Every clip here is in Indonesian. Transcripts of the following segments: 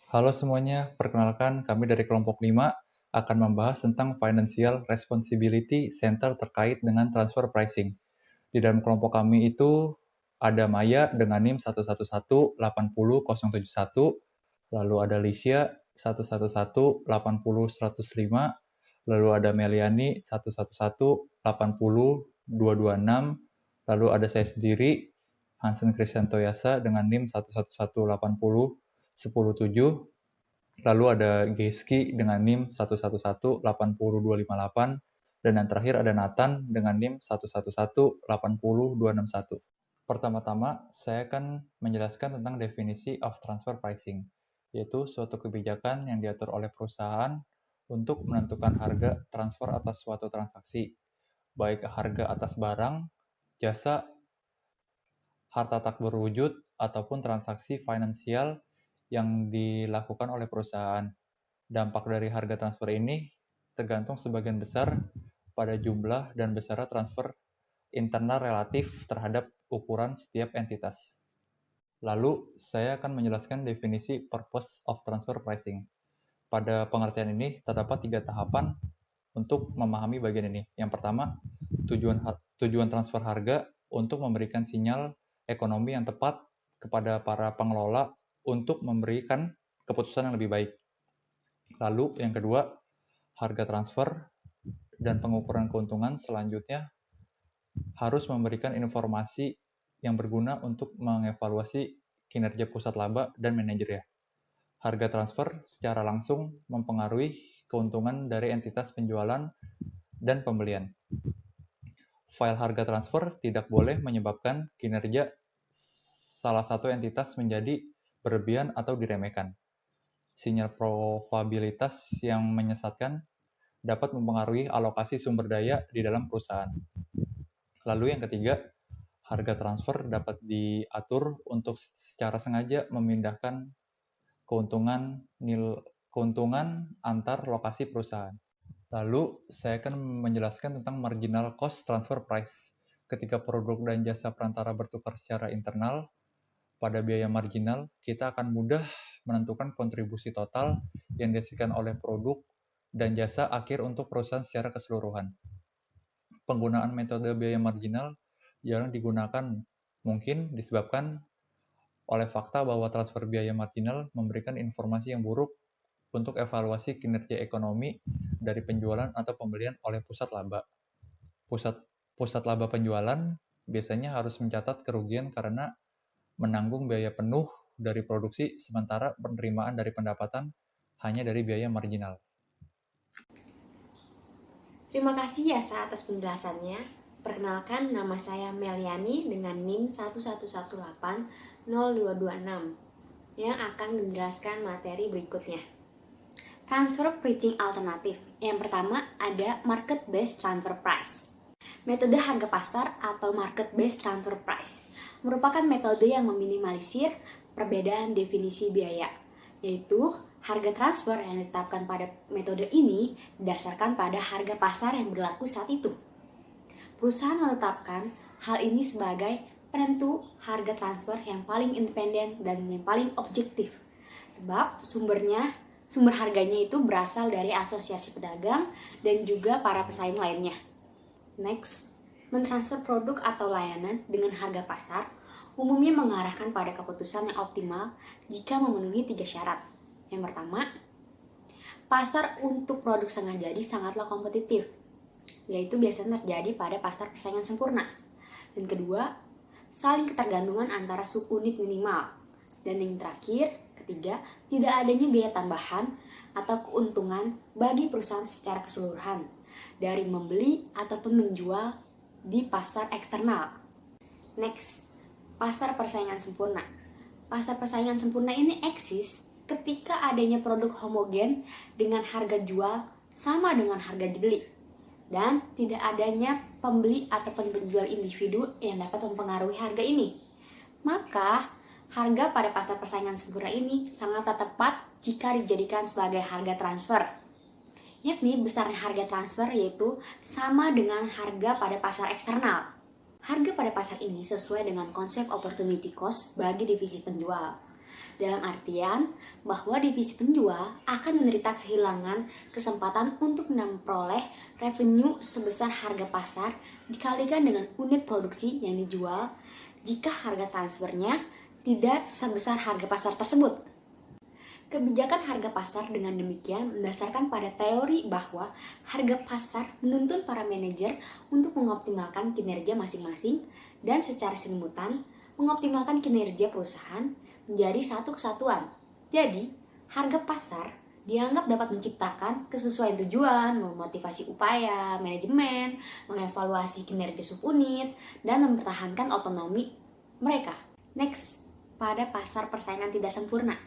Halo semuanya, perkenalkan kami dari kelompok 5 akan membahas tentang Financial Responsibility Center terkait dengan transfer pricing. Di dalam kelompok kami itu ada Maya dengan NIM 111807071, lalu ada Lisha 111800105, lalu ada Meliani 111802226, lalu ada saya sendiri Hansen Krisyanto Yasa dengan NIM 111801007, lalu ada Geski dengan NIM 111800258, dan yang terakhir ada Nathan dengan NIM 11180261. Pertama-tama, saya akan menjelaskan tentang definisi of transfer pricing, yaitu suatu kebijakan yang diatur oleh perusahaan untuk menentukan harga transfer atas suatu transaksi, baik harga atas barang, jasa, harta tak berwujud, ataupun transaksi finansial yang dilakukan oleh perusahaan. Dampak dari harga transfer ini tergantung sebagian besar pada jumlah dan besar transfer internal relatif terhadap ukuran setiap entitas. Lalu, saya akan menjelaskan definisi purpose of transfer pricing. Pada pengertian ini, terdapat 3 tahapan untuk memahami bagian ini. Yang pertama, tujuan transfer harga untuk memberikan sinyal ekonomi yang tepat kepada para pengelola untuk memberikan keputusan yang lebih baik. Lalu, yang kedua, harga transfer dan pengukuran keuntungan selanjutnya harus memberikan informasi yang berguna untuk mengevaluasi kinerja pusat laba dan manajer. Harga transfer secara langsung mempengaruhi keuntungan dari entitas penjualan dan pembelian. File harga transfer tidak boleh menyebabkan kinerja salah satu entitas menjadi berlebihan atau diremehkan. Sinyal probabilitas yang menyesatkan dapat mempengaruhi alokasi sumber daya di dalam perusahaan. Lalu yang ketiga, harga transfer dapat diatur untuk secara sengaja memindahkan keuntungan antar lokasi perusahaan. Lalu, saya akan menjelaskan tentang marginal cost transfer price. Ketika produk dan jasa perantara bertukar secara internal, pada biaya marginal, kita akan mudah menentukan kontribusi total yang dihasilkan oleh produk dan jasa akhir untuk perusahaan secara keseluruhan. Penggunaan metode biaya marginal jarang digunakan, mungkin disebabkan oleh fakta bahwa transfer biaya marginal memberikan informasi yang buruk untuk evaluasi kinerja ekonomi dari penjualan atau pembelian oleh pusat laba. Pusat laba penjualan biasanya harus mencatat kerugian karena menanggung biaya penuh dari produksi, sementara penerimaan dari pendapatan hanya dari biaya marginal. Terima kasih Yasa atas penjelasannya. Perkenalkan, nama saya Meliani dengan NIM 111802226 yang akan menjelaskan materi berikutnya. Transfer pricing alternatif. Yang pertama ada market based transfer price. Metode harga pasar atau market based transfer price merupakan metode yang meminimalisir perbedaan definisi biaya, yaitu harga transfer yang ditetapkan pada metode ini didasarkan pada harga pasar yang berlaku saat itu. Perusahaan menetapkan hal ini sebagai penentu harga transfer yang paling independen dan yang paling objektif, sebab sumber harganya itu berasal dari asosiasi pedagang dan juga para pesaing lainnya. Next, mentransfer produk atau layanan dengan harga pasar umumnya mengarahkan pada keputusan yang optimal jika memenuhi 3 syarat. Yang pertama, pasar untuk produk setengah jadi sangatlah kompetitif, yaitu biasanya terjadi pada pasar persaingan sempurna. Dan kedua, saling ketergantungan antara subunit minimal. Dan yang terakhir, ketiga, tidak adanya biaya tambahan atau keuntungan bagi perusahaan secara keseluruhan dari membeli ataupun menjual di pasar eksternal. Next, pasar persaingan sempurna. Pasar persaingan sempurna ini eksis ketika adanya produk homogen dengan harga jual sama dengan harga beli, dan tidak adanya pembeli ataupun penjual individu yang dapat mempengaruhi harga ini. Maka, harga pada pasar persaingan sempurna ini sangatlah tepat jika dijadikan sebagai harga transfer, yakni besarnya harga transfer yaitu sama dengan harga pada pasar eksternal. Harga pada pasar ini sesuai dengan konsep opportunity cost bagi divisi penjual. dalam artian bahwa divisi penjual akan menderita kehilangan kesempatan untuk memperoleh revenue sebesar harga pasar dikalikan dengan unit produksi yang dijual jika harga transfernya tidak sebesar harga pasar tersebut. Kebijakan harga pasar dengan demikian mendasarkan pada teori bahwa harga pasar menuntun para manajer untuk mengoptimalkan kinerja masing-masing dan secara simultan mengoptimalkan kinerja perusahaan menjadi satu kesatuan. Jadi, harga pasar dianggap dapat menciptakan kesesuaian tujuan, memotivasi upaya, manajemen, mengevaluasi kinerja subunit, dan mempertahankan otonomi mereka. Next, pada pasar persaingan tidak sempurna.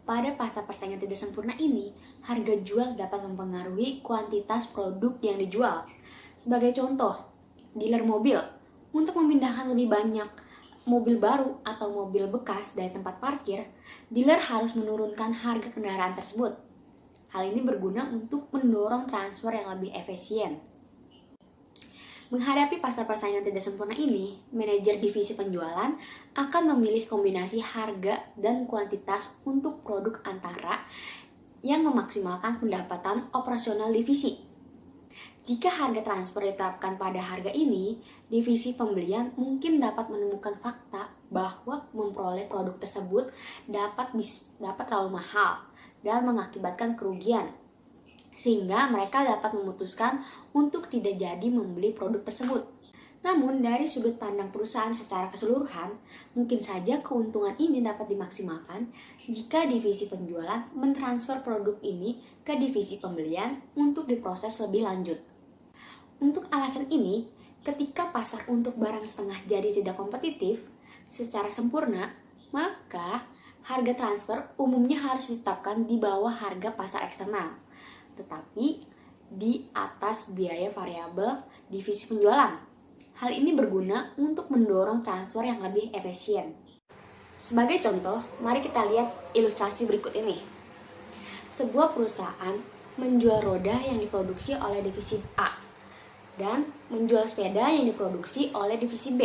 Pada pasar persaingan tidak sempurna ini, harga jual dapat mempengaruhi kuantitas produk yang dijual. Sebagai contoh, dealer mobil, untuk memindahkan lebih banyak mobil baru atau mobil bekas dari tempat parkir, dealer harus menurunkan harga kendaraan tersebut. Hal ini berguna untuk mendorong transfer yang lebih efisien. Menghadapi pasar persaingan tidak sempurna ini, manajer divisi penjualan akan memilih kombinasi harga dan kuantitas untuk produk antara yang memaksimalkan pendapatan operasional divisi. Jika harga transfer ditetapkan pada harga ini, divisi pembelian mungkin dapat menemukan fakta bahwa memperoleh produk tersebut dapat terlalu mahal dan mengakibatkan kerugian, sehingga mereka dapat memutuskan untuk tidak jadi membeli produk tersebut. Namun, dari sudut pandang perusahaan secara keseluruhan, mungkin saja keuntungan ini dapat dimaksimalkan jika divisi penjualan mentransfer produk ini ke divisi pembelian untuk diproses lebih lanjut. Untuk alasan ini, ketika pasar untuk barang setengah jadi tidak kompetitif secara sempurna, maka harga transfer umumnya harus ditetapkan di bawah harga pasar eksternal, tetapi di atas biaya variabel divisi penjualan. Hal ini berguna untuk mendorong transfer yang lebih efisien. Sebagai contoh, mari kita lihat ilustrasi berikut ini. Sebuah perusahaan menjual roda yang diproduksi oleh divisi A dan menjual sepeda yang diproduksi oleh divisi B.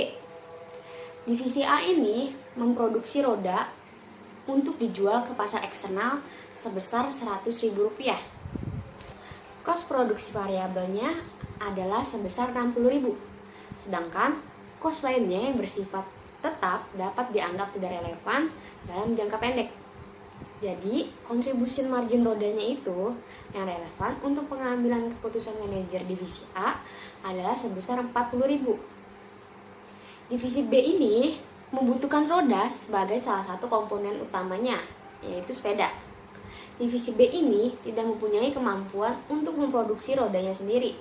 Divisi A ini memproduksi roda untuk dijual ke pasar eksternal sebesar Rp100.000. Kos produksi variabelnya adalah sebesar Rp60.000, sedangkan kos lainnya yang bersifat tetap dapat dianggap tidak relevan dalam jangka pendek. Jadi, contribution margin rodanya itu yang relevan untuk pengambilan keputusan manajer divisi A adalah sebesar Rp40.000. Divisi B ini membutuhkan roda sebagai salah satu komponen utamanya, yaitu sepeda. Divisi B ini tidak mempunyai kemampuan untuk memproduksi rodanya sendiri.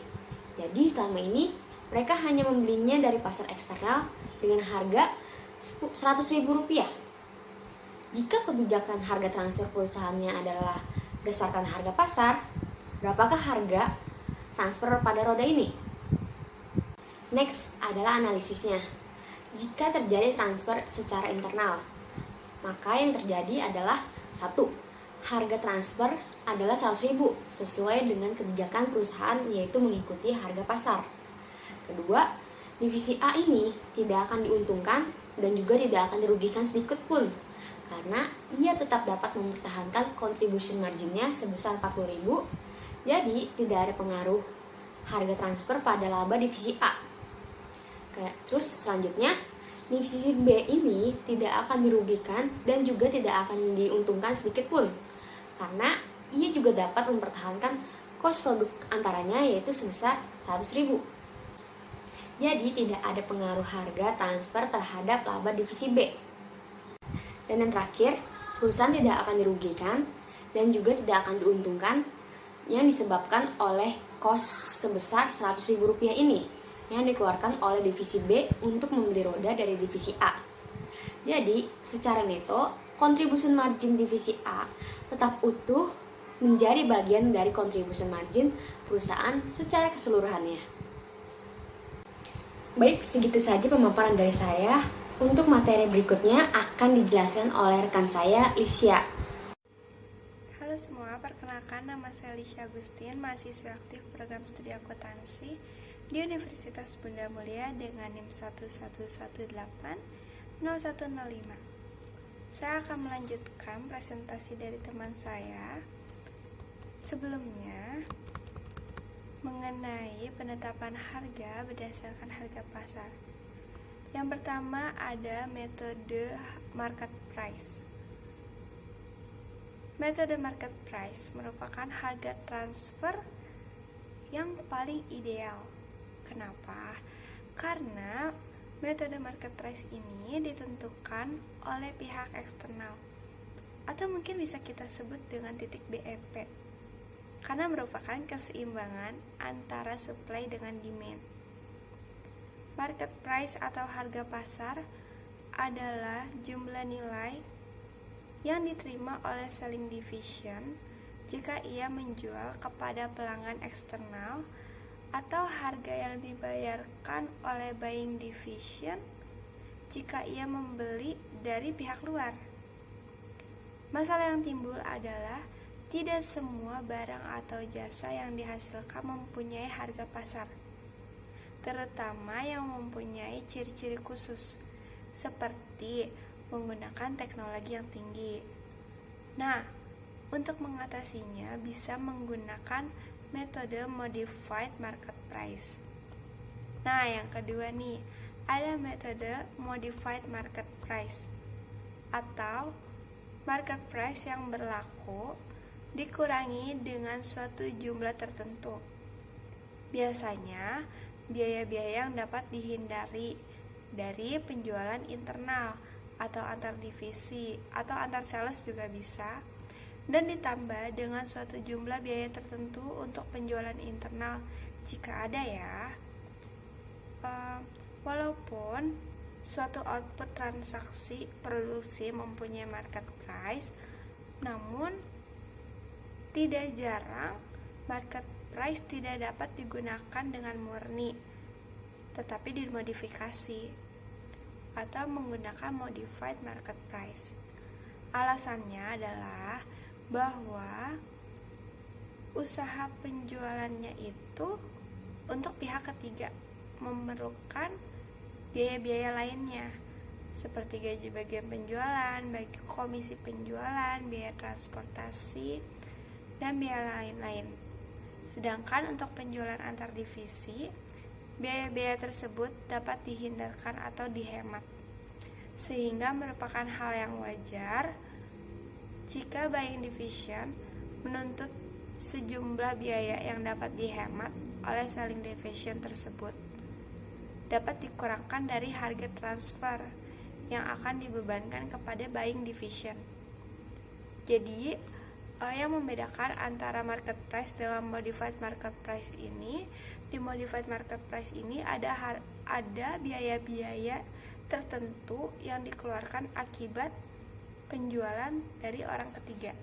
Jadi selama ini mereka hanya membelinya dari pasar eksternal dengan harga Rp100.000. Jika kebijakan harga transfer perusahaannya adalah berdasarkan harga pasar, berapakah harga transfer pada roda ini? Next adalah analisisnya. Jika terjadi transfer secara internal, maka yang terjadi adalah 1. Harga transfer adalah Rp100.000 sesuai dengan kebijakan perusahaan, yaitu mengikuti harga pasar. Kedua, divisi A ini tidak akan diuntungkan dan juga tidak akan dirugikan sedikit pun, karena ia tetap dapat mempertahankan contribution marginnya sebesar Rp40.000, jadi tidak ada pengaruh harga transfer pada laba divisi A. Terus selanjutnya, divisi B ini tidak akan dirugikan dan juga tidak akan diuntungkan sedikit pun, karena ia juga dapat mempertahankan kos produk antaranya, yaitu sebesar Rp100.000. Jadi tidak ada pengaruh harga transfer terhadap laba divisi B. Dan yang terakhir, perusahaan tidak akan dirugikan dan juga tidak akan diuntungkan yang disebabkan oleh kos sebesar Rp100.000 ini yang dikeluarkan oleh divisi B untuk membeli roda dari divisi A. Jadi, secara neto, contribution margin divisi A tetap utuh menjadi bagian dari contribution margin perusahaan secara keseluruhannya. Baik, segitu saja pemaparan dari saya. Untuk materi berikutnya akan dijelaskan oleh rekan saya, Lisya. Halo semua, perkenalkan nama saya Lisya Agustin, mahasiswa aktif program studi akuntansi di Universitas Bunda Mulia dengan NIM 11180105. saya akan melanjutkan presentasi dari teman saya. Sebelumnya, mengenai penetapan harga berdasarkan harga pasar. Yang pertama ada metode market price. Metode market price merupakan harga transfer yang paling ideal. Kenapa? Karena metode market price ini ditentukan oleh pihak eksternal, atau mungkin bisa kita sebut dengan titik BEP, karena merupakan keseimbangan antara supply dengan demand. Market price atau harga pasar adalah jumlah nilai yang diterima oleh selling division jika ia menjual kepada pelanggan eksternal, atau harga yang dibayarkan oleh buying division jika ia membeli dari pihak luar. Masalah yang timbul adalah tidak semua barang atau jasa yang dihasilkan mempunyai harga pasar, terutama yang mempunyai ciri-ciri khusus, seperti menggunakan teknologi yang tinggi. Nah, untuk mengatasinya bisa menggunakan metode modified market price. Nah, yang kedua nih, ada metode modified market price atau market price yang berlaku dikurangi dengan suatu jumlah tertentu. Biasanya, biaya-biaya yang dapat dihindari dari penjualan internal atau antar divisi atau antar sales juga bisa, dan ditambah dengan suatu jumlah biaya tertentu untuk penjualan internal jika ada ya. Walaupun suatu output transaksi produksi mempunyai market price, namun tidak jarang market price tidak dapat digunakan dengan murni, tetapi dimodifikasi atau menggunakan modified market price. Alasannya adalah bahwa usaha penjualannya itu untuk pihak ketiga memerlukan biaya-biaya lainnya seperti gaji bagian penjualan, bagi komisi penjualan, biaya transportasi, dan biaya lain-lain. Sedangkan untuk penjualan antar divisi, biaya-biaya tersebut dapat dihindarkan atau dihemat, sehingga merupakan hal yang wajar jika buying division menuntut sejumlah biaya yang dapat dihemat oleh selling division tersebut dapat dikurangkan dari harga transfer yang akan dibebankan kepada buying division. Jadi, yang membedakan antara market price dengan modified market price ini, di modified market price ini ada biaya-biaya tertentu yang dikeluarkan akibat penjualan dari orang ketiga.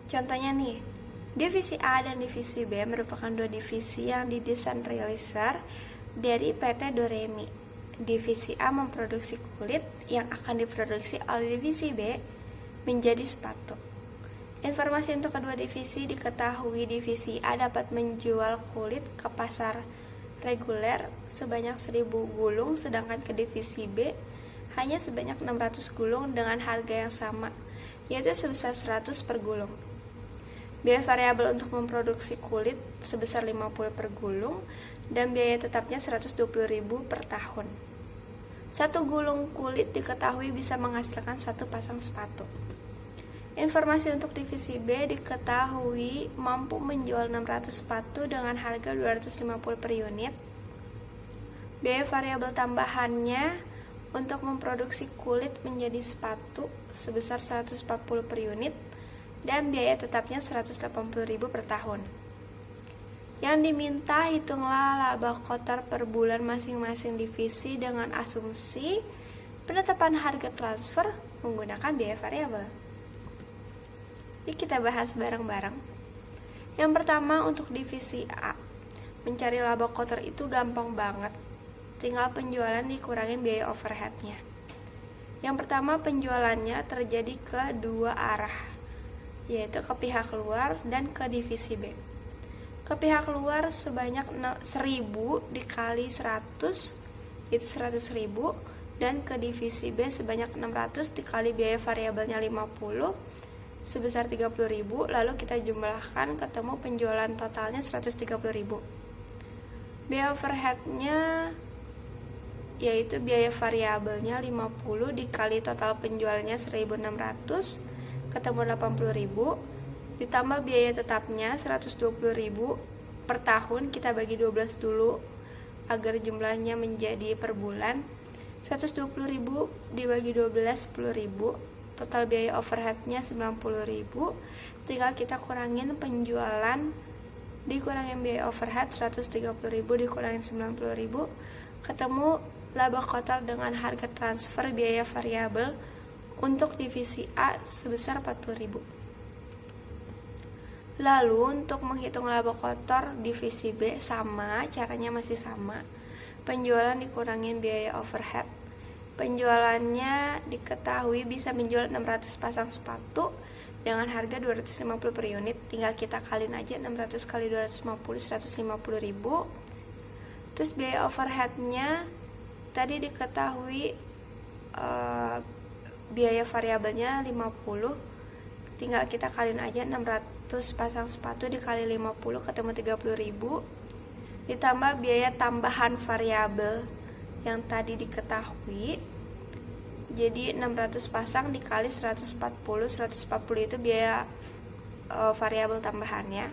Contohnya nih, divisi A dan divisi B merupakan dua divisi yang didesain realizer dari PT Doremi. Divisi A memproduksi kulit yang akan diproduksi oleh divisi B menjadi sepatu. Informasi untuk kedua divisi diketahui divisi A dapat menjual kulit ke pasar reguler sebanyak 1000 gulung, sedangkan ke divisi B hanya sebanyak 600 gulung dengan harga yang sama, yaitu sebesar 100 per gulung. Biaya variabel untuk memproduksi kulit sebesar 50 per gulung dan biaya tetapnya 120.000 per tahun. Satu gulung kulit diketahui bisa menghasilkan satu pasang sepatu. Informasi untuk divisi B diketahui mampu menjual 600 sepatu dengan harga 250 per unit. Biaya variabel tambahannya untuk memproduksi kulit menjadi sepatu sebesar 140 per unit dan biaya tetapnya 180.000 per tahun. Yang diminta, hitunglah laba kotor per bulan masing-masing divisi dengan asumsi penetapan harga transfer menggunakan biaya variabel. Yuk kita bahas bareng-bareng. Yang pertama, untuk divisi A, mencari laba kotor itu gampang banget. Tinggal penjualan dikurangin biaya overheadnya. Yang pertama, penjualannya terjadi ke dua arah, yaitu ke pihak luar dan ke divisi B. Ke pihak luar sebanyak 1000 dikali 100, itu 100.000, dan ke divisi B sebanyak 600 dikali biaya variabelnya 50 sebesar 30.000, lalu kita jumlahkan ketemu penjualan totalnya 130.000. Biaya overheadnya yaitu biaya variabelnya 50 dikali total penjualnya 1.600 ketemu 80.000 ditambah biaya tetapnya 120.000 per tahun, kita bagi 12 dulu agar jumlahnya menjadi per bulan. 120.000 dibagi 12 10.000, total biaya overheadnya 90.000. Tinggal kita kurangin penjualan dikurangin biaya overhead 130.000 dikurangin 90.000, ketemu laba kotor dengan harga transfer biaya variabel untuk divisi A sebesar 40.000. Lalu untuk menghitung laba kotor divisi B sama, caranya masih sama. Penjualan dikurangin biaya overhead. Penjualannya diketahui bisa menjual 600 pasang sepatu dengan harga 250 per unit. Tinggal kita kaliin aja 600 kali 250 150.000. Terus biaya overheadnya tadi diketahui biaya variabelnya 50. Tinggal kita kaliin aja 600 pasang sepatu dikali 50 ketemu 30.000 ditambah biaya tambahan variabel yang tadi diketahui. Jadi 600 pasang dikali 140 itu biaya variabel tambahannya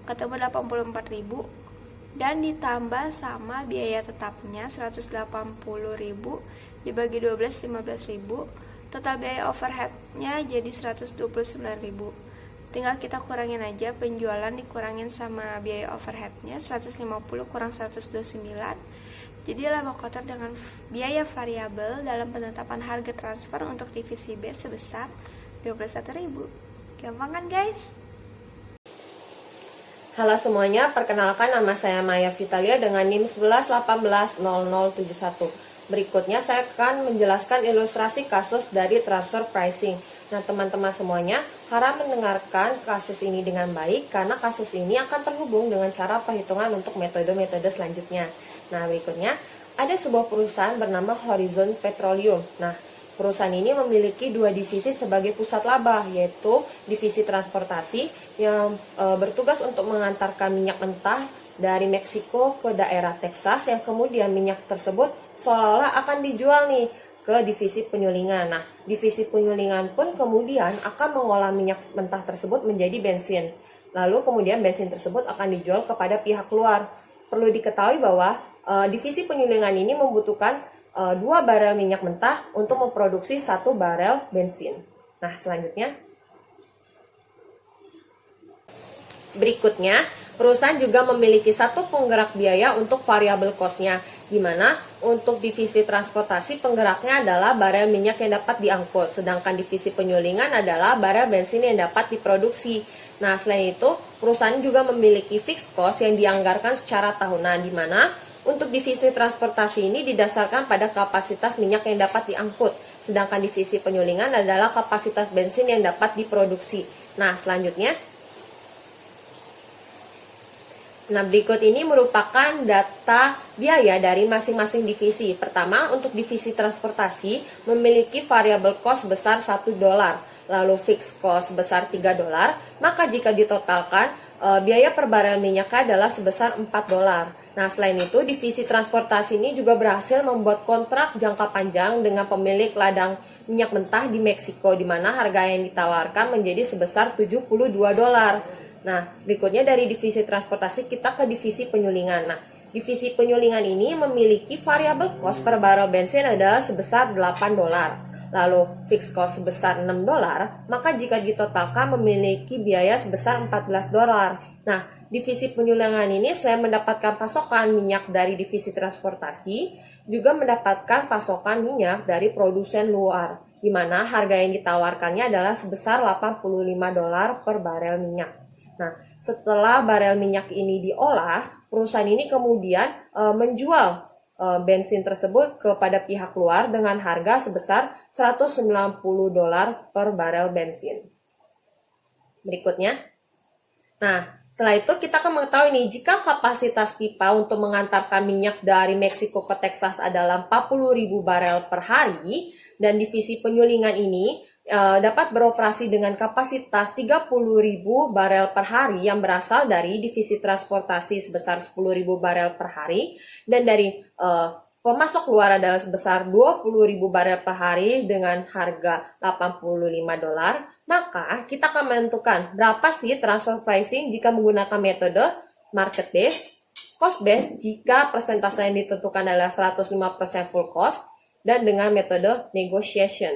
ketemu 84.000 dan ditambah sama biaya tetapnya 180.000 dibagi 12 15.000, total biaya overheadnya jadi 129.000. Tinggal kita kurangin aja penjualan dikurangin sama biaya overheadnya 150 kurang 129. Jadi laba kotor dengan biaya variabel dalam penetapan harga transfer untuk divisi B sebesar 21.000. Gampang kan guys? Halo semuanya, perkenalkan nama saya Maya Vitalia dengan NIM 11180071. Berikutnya saya akan menjelaskan ilustrasi kasus dari transfer pricing. Nah teman-teman semuanya harap mendengarkan kasus ini dengan baik karena kasus ini akan terhubung dengan cara perhitungan untuk metode-metode selanjutnya. Nah berikutnya ada sebuah perusahaan bernama Horizon Petroleum. Nah perusahaan ini memiliki dua divisi sebagai pusat laba, yaitu divisi transportasi yang bertugas untuk mengantarkan minyak mentah dari Meksiko ke daerah Texas yang kemudian minyak tersebut seolah-olah akan dijual nih ke divisi penyulingan. Nah, divisi penyulingan pun kemudian akan mengolah minyak mentah tersebut menjadi bensin. Lalu kemudian bensin tersebut akan dijual kepada pihak luar. Perlu diketahui bahwa divisi penyulingan ini membutuhkan 2 barel minyak mentah untuk memproduksi 1 barel bensin. Nah, selanjutnya berikutnya, perusahaan juga memiliki satu penggerak biaya untuk variabel cost-nya, di mana untuk divisi transportasi penggeraknya adalah barel minyak yang dapat diangkut, sedangkan divisi penyulingan adalah barel bensin yang dapat diproduksi. Nah, selain itu, perusahaan juga memiliki fixed cost yang dianggarkan secara tahunan, di mana untuk divisi transportasi ini didasarkan pada kapasitas minyak yang dapat diangkut, sedangkan divisi penyulingan adalah kapasitas bensin yang dapat diproduksi. Nah, selanjutnya, berikut ini merupakan data biaya dari masing-masing divisi. Pertama, untuk divisi transportasi memiliki variable cost sebesar $1, lalu fixed cost sebesar $3, maka jika ditotalkan, biaya per barel minyaknya adalah sebesar $4. Nah, selain itu, divisi transportasi ini juga berhasil membuat kontrak jangka panjang dengan pemilik ladang minyak mentah di Meksiko, di mana harga yang ditawarkan menjadi sebesar $72. Nah, berikutnya dari divisi transportasi kita ke divisi penyulingan. Nah, divisi penyulingan ini memiliki variabel cost per barel bensin adalah sebesar $8. Lalu fixed cost sebesar $6, maka jika ditotalkan memiliki biaya sebesar $14. Nah, divisi penyulingan ini selain mendapatkan pasokan minyak dari divisi transportasi, juga mendapatkan pasokan minyak dari produsen luar, di mana harga yang ditawarkannya adalah sebesar $85 per barel minyak. Nah, setelah barel minyak ini diolah, perusahaan ini kemudian menjual bensin tersebut kepada pihak luar dengan harga sebesar $190 per barel bensin. Berikutnya, nah Setelah itu kita akan mengetahui nih, jika kapasitas pipa untuk mengantarkan minyak dari Meksiko ke Texas adalah 40.000 barel per hari, dan divisi penyulingan ini dapat beroperasi dengan kapasitas 30.000 barel per hari yang berasal dari divisi transportasi sebesar 10.000 barel per hari, dan dari pemasok luar adalah sebesar 20.000 barel per hari dengan harga $85, maka kita akan menentukan berapa sih transfer pricing jika menggunakan metode market base, cost base jika persentase yang ditentukan adalah 105% full cost, dan dengan metode negotiation.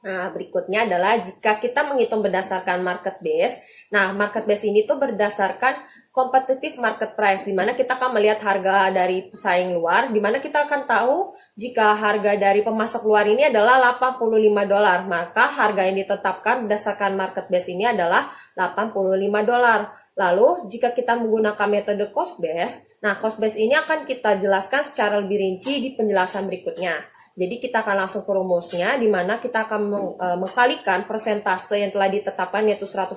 Nah, berikutnya adalah jika kita menghitung berdasarkan market base. Nah, market base ini tuh berdasarkan competitive market price, di mana kita akan melihat harga dari pesaing luar, di mana kita akan tahu jika harga dari pemasok luar ini adalah $85, maka harga yang ditetapkan berdasarkan market base ini adalah $85. Lalu, jika kita menggunakan metode cost base, nah cost base ini akan kita jelaskan secara lebih rinci di penjelasan berikutnya. Jadi kita akan langsung ke rumusnya, di mana kita akan mengkalikan persentase yang telah ditetapkan yaitu 105%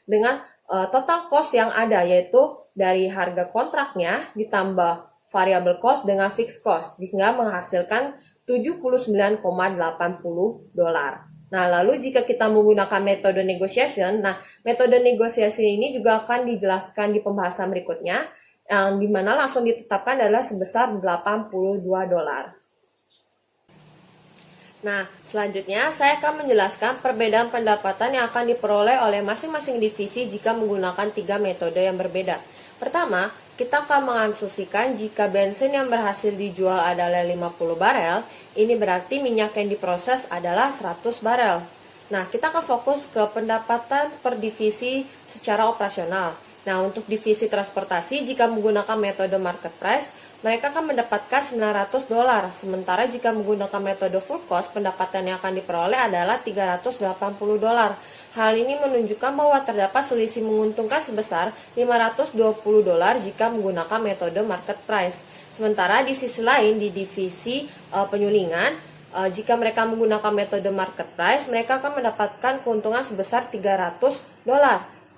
dengan total cost yang ada, yaitu dari harga kontraknya ditambah variable cost dengan fixed cost, sehingga menghasilkan $79,80. Nah, lalu jika kita menggunakan metode negotiation, nah metode negosiasi ini juga akan dijelaskan di pembahasan berikutnya, yang dimana langsung ditetapkan adalah sebesar $82. Nah, selanjutnya saya akan menjelaskan perbedaan pendapatan yang akan diperoleh oleh masing-masing divisi jika menggunakan 3 metode yang berbeda. Pertama, kita akan mengasumsikan jika bensin yang berhasil dijual adalah 50 barel, ini berarti minyak yang diproses adalah 100 barel. Nah, kita akan fokus ke pendapatan per divisi secara operasional. Nah, untuk divisi transportasi, jika menggunakan metode market price, mereka akan mendapatkan $900, sementara jika menggunakan metode full cost, pendapatan yang akan diperoleh adalah $380. Hal ini menunjukkan bahwa terdapat selisih menguntungkan sebesar $520 jika menggunakan metode market price. Sementara di sisi lain, di divisi penyulingan, jika mereka menggunakan metode market price, mereka akan mendapatkan keuntungan sebesar $300.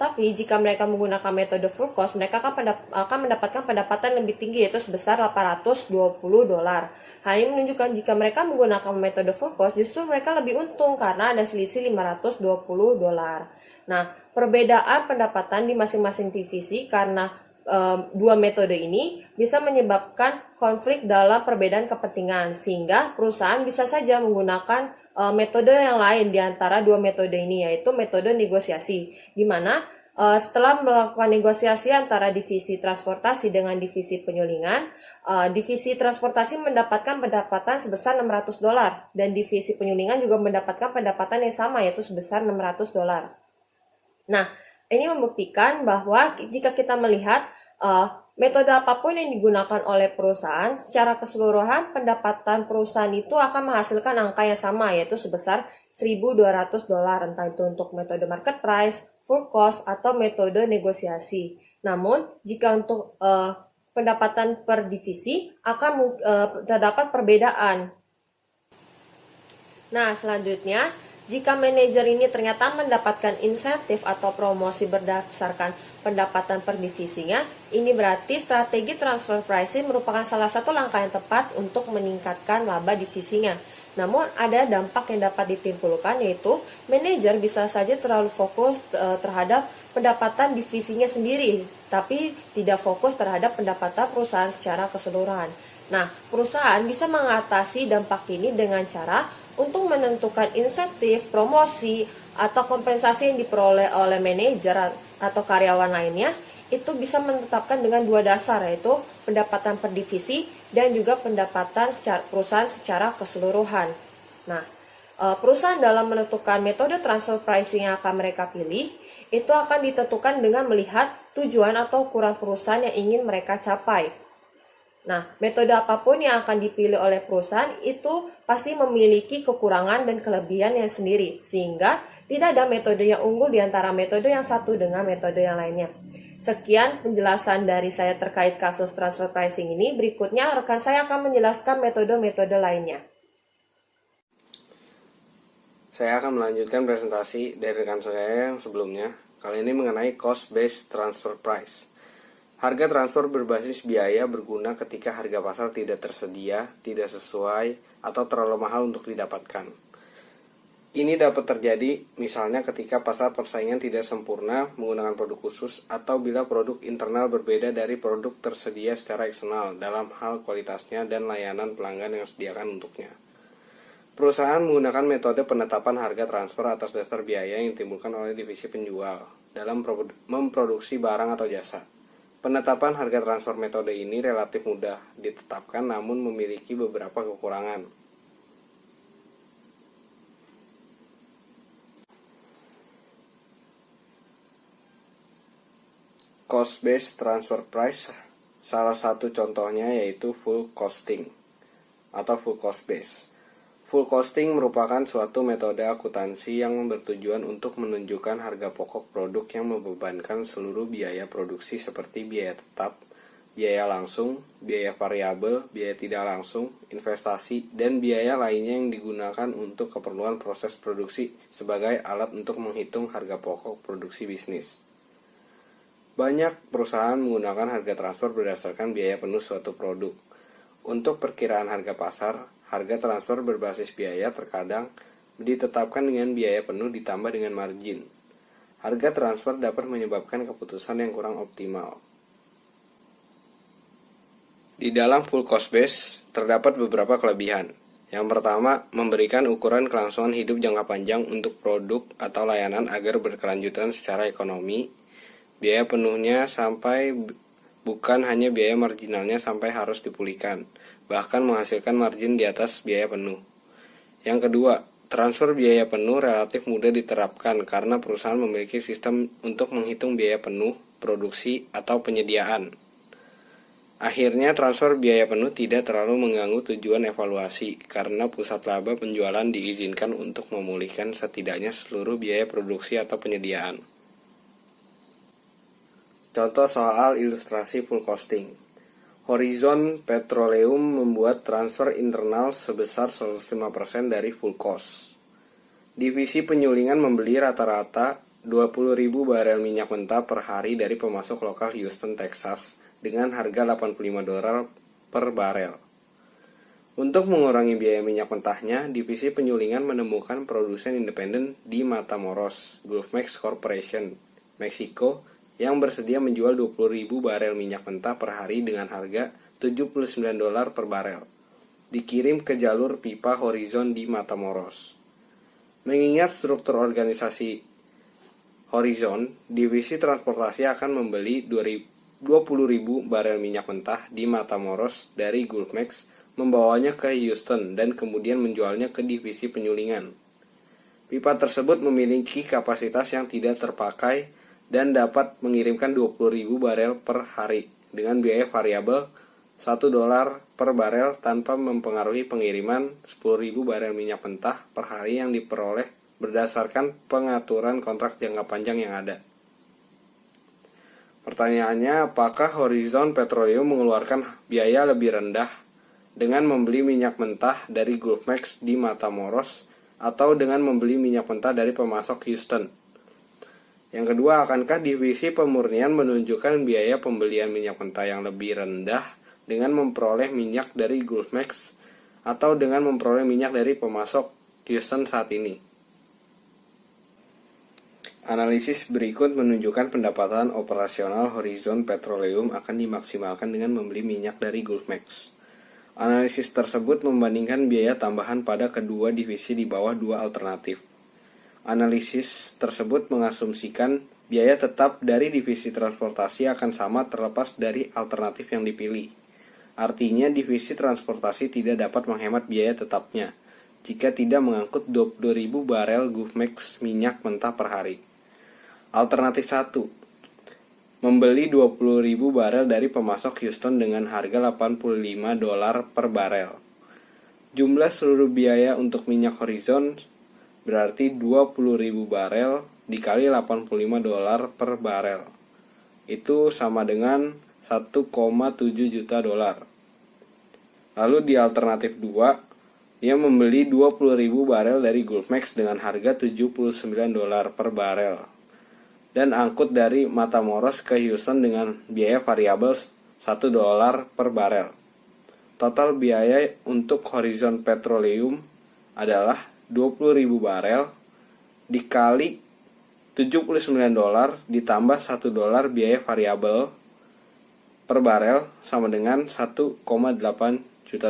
Tapi jika mereka menggunakan metode full cost, mereka akan mendapatkan pendapatan lebih tinggi, yaitu sebesar $820. Hal ini menunjukkan jika mereka menggunakan metode full cost, justru mereka lebih untung karena ada selisih $520. Nah, perbedaan pendapatan di masing-masing divisi karena dua metode ini bisa menyebabkan konflik dalam perbedaan kepentingan, sehingga perusahaan bisa saja menggunakan metode yang lain di antara dua metode ini, yaitu metode negosiasi, di mana setelah melakukan negosiasi antara divisi transportasi dengan divisi penyulingan, divisi transportasi mendapatkan pendapatan sebesar $600 dan divisi penyulingan juga mendapatkan pendapatan yang sama, yaitu sebesar $600. Nah, ini membuktikan bahwa jika kita melihat metode apapun yang digunakan oleh perusahaan, secara keseluruhan pendapatan perusahaan itu akan menghasilkan angka yang sama, yaitu sebesar $1.200, entah itu untuk metode market price, full cost, atau metode negosiasi. Namun, jika untuk pendapatan per divisi akan terdapat perbedaan. Nah, selanjutnya, jika manajer ini ternyata mendapatkan insentif atau promosi berdasarkan pendapatan per divisinya, ini berarti strategi transfer pricing merupakan salah satu langkah yang tepat untuk meningkatkan laba divisinya. Namun, ada dampak yang dapat ditimbulkan, yaitu manajer bisa saja terlalu fokus terhadap pendapatan divisinya sendiri, tapi tidak fokus terhadap pendapatan perusahaan secara keseluruhan. Nah, perusahaan bisa mengatasi dampak ini dengan cara untuk menentukan insentif, promosi, atau kompensasi yang diperoleh oleh manajer atau karyawan lainnya, itu bisa menetapkan dengan dua dasar, yaitu pendapatan per divisi dan juga pendapatan perusahaan secara keseluruhan. Nah, perusahaan dalam menentukan metode transfer pricing yang akan mereka pilih, itu akan ditentukan dengan melihat tujuan atau ukuran perusahaan yang ingin mereka capai. Nah, metode apapun yang akan dipilih oleh perusahaan itu pasti memiliki kekurangan dan kelebihan yang sendiri, sehingga tidak ada metode yang unggul di antara metode yang satu dengan metode yang lainnya. Sekian penjelasan dari saya terkait kasus transfer pricing ini. Berikutnya rekan saya akan menjelaskan metode-metode lainnya. Saya akan melanjutkan presentasi dari rekan saya yang sebelumnya, kali ini mengenai cost-based transfer price. Harga transfer berbasis biaya berguna ketika harga pasar tidak tersedia, tidak sesuai, atau terlalu mahal untuk didapatkan. Ini dapat terjadi misalnya ketika pasar persaingan tidak sempurna menggunakan produk khusus atau bila produk internal berbeda dari produk tersedia secara eksternal dalam hal kualitasnya dan layanan pelanggan yang disediakan untuknya. Perusahaan menggunakan metode penetapan harga transfer atas dasar biaya yang ditimbulkan oleh divisi penjual dalam memproduksi barang atau jasa. Penetapan harga transfer metode ini relatif mudah ditetapkan namun memiliki beberapa kekurangan. Cost-based transfer price, salah satu contohnya yaitu full costing atau full cost base. Full costing merupakan suatu metode akuntansi yang bertujuan untuk menunjukkan harga pokok produk yang membebankan seluruh biaya produksi seperti biaya tetap, biaya langsung, biaya variabel, biaya tidak langsung, investasi, dan biaya lainnya yang digunakan untuk keperluan proses produksi sebagai alat untuk menghitung harga pokok produksi bisnis. Banyak perusahaan menggunakan harga transfer berdasarkan biaya penuh suatu produk. Untuk perkiraan harga pasar, harga transfer berbasis biaya terkadang ditetapkan dengan biaya penuh ditambah dengan margin. Harga transfer dapat menyebabkan keputusan yang kurang optimal. Di dalam full cost base, terdapat beberapa kelebihan. Yang pertama, memberikan ukuran kelangsungan hidup jangka panjang untuk produk atau layanan agar berkelanjutan secara ekonomi. Biaya penuhnya sampai bukan hanya biaya marginalnya sampai harus dipulihkan, bahkan menghasilkan margin di atas biaya penuh. Yang kedua, transfer biaya penuh relatif mudah diterapkan karena perusahaan memiliki sistem untuk menghitung biaya penuh, produksi, atau penyediaan. Akhirnya transfer biaya penuh tidak terlalu mengganggu tujuan evaluasi karena pusat laba penjualan diizinkan untuk memulihkan setidaknya seluruh biaya produksi atau penyediaan. Contoh soal ilustrasi full costing. Horizon Petroleum membuat transfer internal sebesar 105% dari full cost. Divisi penyulingan membeli rata-rata 20.000 barel minyak mentah per hari dari pemasok lokal Houston, Texas dengan harga $85 per barel. Untuk mengurangi biaya minyak mentahnya, divisi penyulingan menemukan produsen independen di Matamoros, Gulfmax Corporation, Meksiko, yang bersedia menjual 20.000 barel minyak mentah per hari dengan harga $79 per barel, dikirim ke jalur pipa Horizon di Matamoros. Mengingat struktur organisasi Horizon, divisi transportasi akan membeli 20.000 barel minyak mentah di Matamoros dari Gulfmax, membawanya ke Houston dan kemudian menjualnya ke divisi penyulingan. Pipa tersebut memiliki kapasitas yang tidak terpakai dan dapat mengirimkan 20.000 barel per hari dengan biaya variabel $1 per barel tanpa mempengaruhi pengiriman 10.000 barel minyak mentah per hari yang diperoleh berdasarkan pengaturan kontrak jangka panjang yang ada. Pertanyaannya, apakah Horizon Petroleum mengeluarkan biaya lebih rendah dengan membeli minyak mentah dari Gulfmax di Matamoros atau dengan membeli minyak mentah dari pemasok Houston? Yang kedua, akankah divisi pemurnian menunjukkan biaya pembelian minyak mentah yang lebih rendah dengan memperoleh minyak dari Gulfmax atau dengan memperoleh minyak dari pemasok Houston saat ini? Analisis berikut menunjukkan pendapatan operasional Horizon Petroleum akan dimaksimalkan dengan membeli minyak dari Gulfmax. Analisis tersebut membandingkan biaya tambahan pada kedua divisi di bawah dua alternatif. Analisis tersebut mengasumsikan biaya tetap dari divisi transportasi akan sama terlepas dari alternatif yang dipilih. Artinya divisi transportasi tidak dapat menghemat biaya tetapnya jika tidak mengangkut 20.000 barel Gulfmax minyak mentah per hari. Alternatif 1, membeli 20.000 barel dari pemasok Houston dengan harga $85 per barel. Jumlah seluruh biaya untuk minyak Horizon berarti 20.000 barel dikali $85 per barel. Itu sama dengan $1,7 juta. Lalu di alternatif 2, Ia membeli 20.000 barel dari Gulfmax dengan harga $79 per barel dan angkut dari Matamoros ke Houston dengan biaya variabel $1 per barel. Total biaya untuk Horizon Petroleum adalah 20.000 barel dikali $79 ditambah $1 biaya variabel per barel sama dengan $1,8 juta.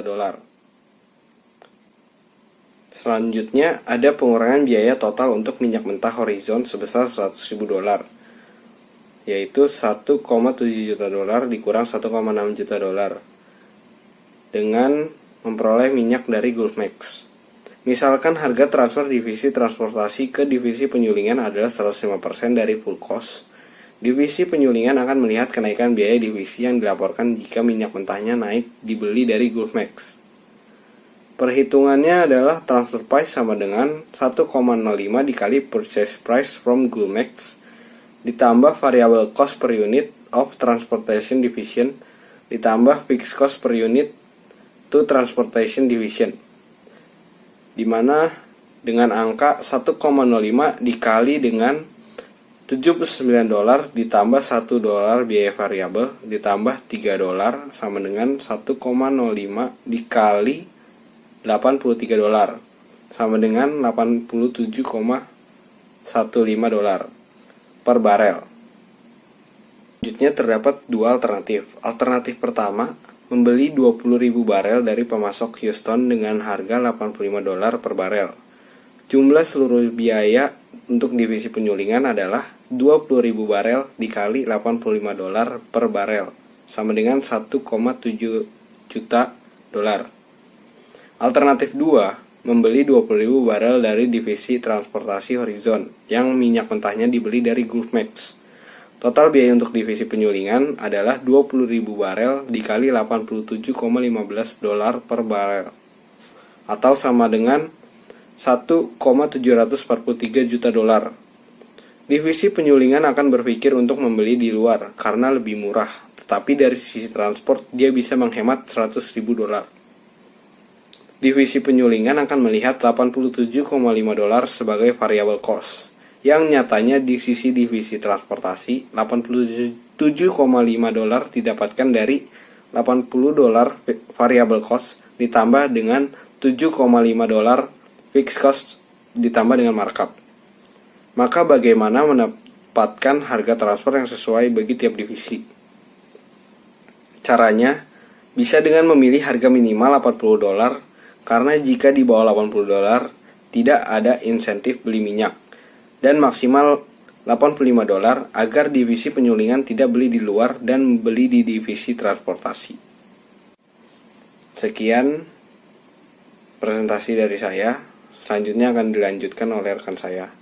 Selanjutnya ada pengurangan biaya total untuk minyak mentah Horizon sebesar $100.000, yaitu $1,7 juta dikurang $1,6 juta dengan memperoleh minyak dari Gulfmax. Misalkan harga transfer divisi transportasi ke divisi penyulingan adalah 105% dari full cost, divisi penyulingan akan melihat kenaikan biaya divisi yang dilaporkan jika minyak mentahnya naik dibeli dari Gulfmax. Perhitungannya adalah transfer price sama dengan 1,05 dikali purchase price from Gulfmax ditambah variable cost per unit of transportation division ditambah fixed cost per unit to transportation division, di mana dengan angka 1,05 dikali dengan $79 ditambah $1 biaya variabel ditambah $3 sama dengan 1,05 dikali $83 sama dengan $87,15 per barel. Selanjutnya terdapat dua alternatif. Alternatif pertama, membeli 20.000 barel dari pemasok Houston dengan harga $85 per barel. Jumlah seluruh biaya untuk divisi penyulingan adalah 20.000 barel dikali $85 per barel sama dengan $1,7 juta. Alternatif 2, membeli 20.000 barel dari divisi transportasi Horizon yang minyak mentahnya dibeli dari Gulfmax. Total biaya untuk divisi penyulingan adalah 20.000 barel dikali $87,15 per barel atau sama dengan $1,743 juta. Divisi penyulingan akan berpikir untuk membeli di luar karena lebih murah, tetapi dari sisi transport dia bisa menghemat $100.000. Divisi penyulingan akan melihat $87,5 sebagai variable cost, yang nyatanya di sisi divisi transportasi $87,5 didapatkan dari $80 variable cost ditambah dengan $7,5 fixed cost ditambah dengan markup. Maka bagaimana mendapatkan harga transfer yang sesuai bagi tiap divisi? Caranya bisa dengan memilih harga minimal $80, karena jika di bawah $80 tidak ada insentif beli minyak, dan maksimal $85 agar divisi penyulingan tidak beli di luar dan beli di divisi transportasi. Sekian presentasi dari saya, selanjutnya akan dilanjutkan oleh rekan saya.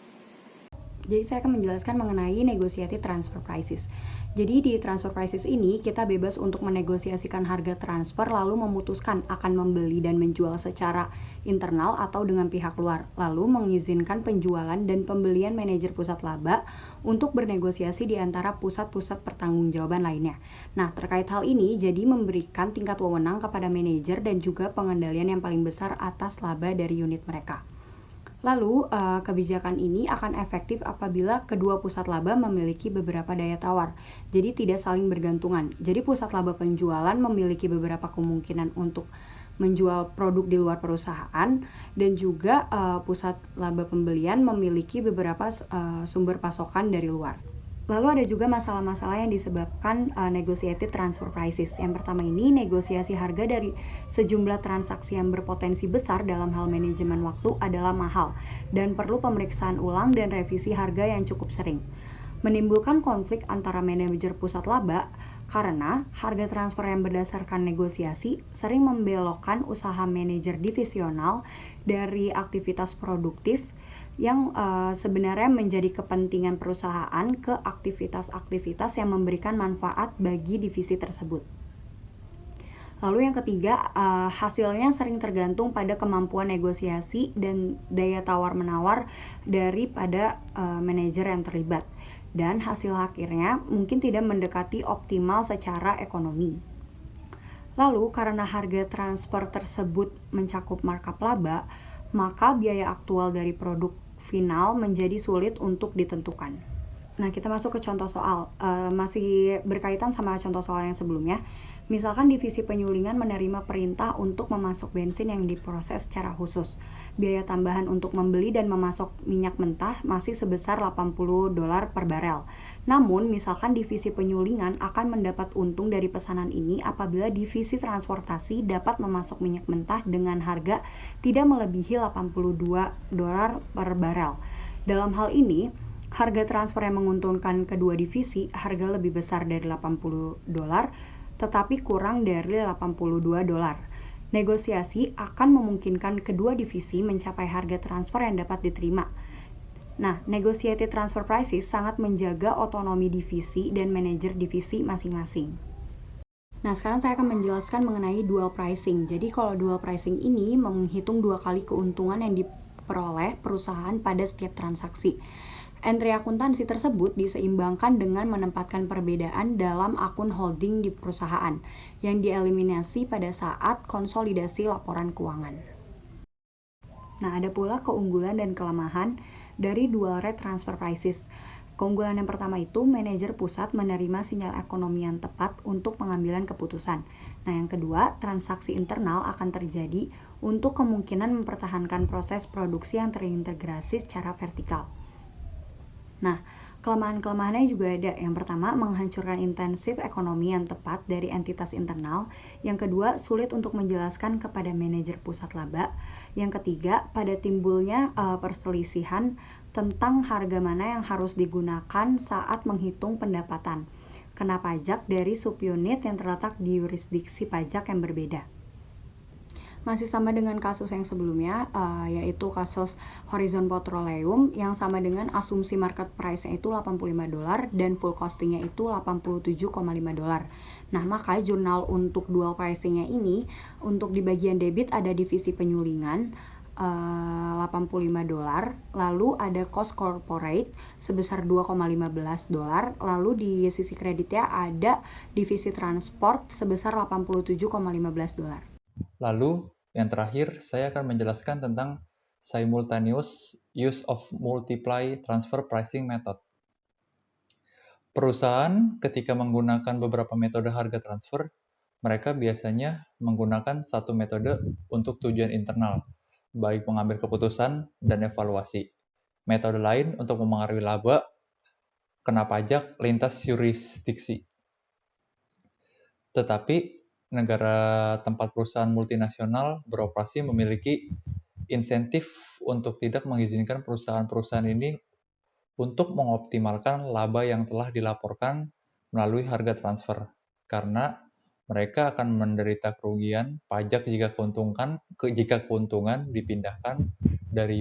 Jadi saya akan menjelaskan mengenai negotiated transfer prices. Jadi di transfer prices ini kita bebas untuk menegosiasikan harga transfer lalu memutuskan akan membeli dan menjual secara internal atau dengan pihak luar, lalu mengizinkan penjualan dan pembelian manajer pusat laba untuk bernegosiasi di antara pusat-pusat pertanggungjawaban lainnya. Nah, terkait hal ini jadi memberikan tingkat wewenang kepada manajer dan juga pengendalian yang paling besar atas laba dari unit mereka. Lalu, kebijakan ini akan efektif apabila kedua pusat laba memiliki beberapa daya tawar, jadi tidak saling bergantungan. Jadi pusat laba penjualan memiliki beberapa kemungkinan untuk menjual produk di luar perusahaan, dan juga pusat laba pembelian memiliki beberapa sumber pasokan dari luar. Lalu ada juga masalah-masalah yang disebabkan negotiated transfer prices. Yang pertama ini negosiasi harga dari sejumlah transaksi yang berpotensi besar dalam hal manajemen waktu adalah mahal dan perlu pemeriksaan ulang dan revisi harga yang cukup sering. Menimbulkan konflik antara manajer pusat laba karena harga transfer yang berdasarkan negosiasi sering membelokkan usaha manajer divisional dari aktivitas produktif yang sebenarnya menjadi kepentingan perusahaan ke aktivitas-aktivitas yang memberikan manfaat bagi divisi tersebut. Lalu yang ketiga, hasilnya sering tergantung pada kemampuan negosiasi dan daya tawar-menawar daripada manajer yang terlibat, dan hasil akhirnya mungkin tidak mendekati optimal secara ekonomi. Lalu, karena harga transfer tersebut mencakup markup laba, maka biaya aktual dari produk final menjadi sulit untuk ditentukan. Nah, kita masuk ke contoh soal. Masih berkaitan sama contoh soal yang sebelumnya. Misalkan divisi penyulingan menerima perintah untuk memasok bensin yang diproses secara khusus. Biaya tambahan untuk membeli dan memasok minyak mentah masih sebesar $80 per barel. Namun, misalkan divisi penyulingan akan mendapat untung dari pesanan ini apabila divisi transportasi dapat memasok minyak mentah dengan harga tidak melebihi $82 per barel. Dalam hal ini, harga transfer yang menguntungkan kedua divisi harga lebih besar dari $80 tetapi kurang dari $82. Negosiasi akan memungkinkan kedua divisi mencapai harga transfer yang dapat diterima. Nah, negotiated transfer prices sangat menjaga otonomi divisi dan manajer divisi masing-masing. Nah, sekarang saya akan menjelaskan mengenai dual pricing. Jadi, kalau dual pricing ini menghitung 2 kali keuntungan yang diperoleh perusahaan pada setiap transaksi. Entry akuntansi tersebut diseimbangkan dengan menempatkan perbedaan dalam akun holding di perusahaan yang dieliminasi pada saat konsolidasi laporan keuangan. Nah, ada pula keunggulan dan kelemahan dari dual rate transfer prices. Keunggulan yang pertama itu manajer pusat menerima sinyal ekonomi yang tepat untuk pengambilan keputusan. Nah, yang kedua, transaksi internal akan terjadi untuk kemungkinan mempertahankan proses produksi yang terintegrasi secara vertikal. Nah, kelemahan-kelemahannya juga ada. Yang pertama, menghancurkan intensif ekonomi yang tepat dari entitas internal. Yang kedua, sulit untuk menjelaskan kepada manajer pusat laba. Yang ketiga, pada timbulnya perselisihan tentang harga mana yang harus digunakan saat menghitung pendapatan kena pajak dari subunit yang terletak di yurisdiksi pajak yang berbeda. Masih sama dengan kasus yang sebelumnya, yaitu kasus Horizon Petroleum yang sama dengan asumsi market price-nya itu $85 dan full costing-nya itu $87,5. Nah, maka jurnal untuk dual pricing-nya ini, untuk di bagian debit ada divisi penyulingan, $85, lalu ada cost corporate sebesar $2,15, lalu di sisi kreditnya ada divisi transport sebesar $87,15. Lalu, yang terakhir, saya akan menjelaskan tentang simultaneous use of multiply transfer pricing method. Perusahaan ketika menggunakan beberapa metode harga transfer, mereka biasanya menggunakan satu metode untuk tujuan internal, baik mengambil keputusan dan evaluasi. Metode lain untuk memengaruhi laba, kena pajak, lintas yurisdiksi. Tetapi negara tempat perusahaan multinasional beroperasi memiliki insentif untuk tidak mengizinkan perusahaan-perusahaan ini untuk mengoptimalkan laba yang telah dilaporkan melalui harga transfer, karena mereka akan menderita kerugian pajak jika keuntungan dipindahkan dari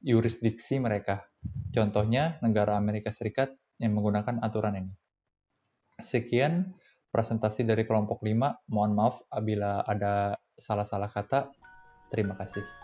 yurisdiksi mereka. Contohnya negara Amerika Serikat yang menggunakan aturan ini. Sekian presentasi dari kelompok 5. Mohon maaf apabila ada salah-salah kata. Terima kasih.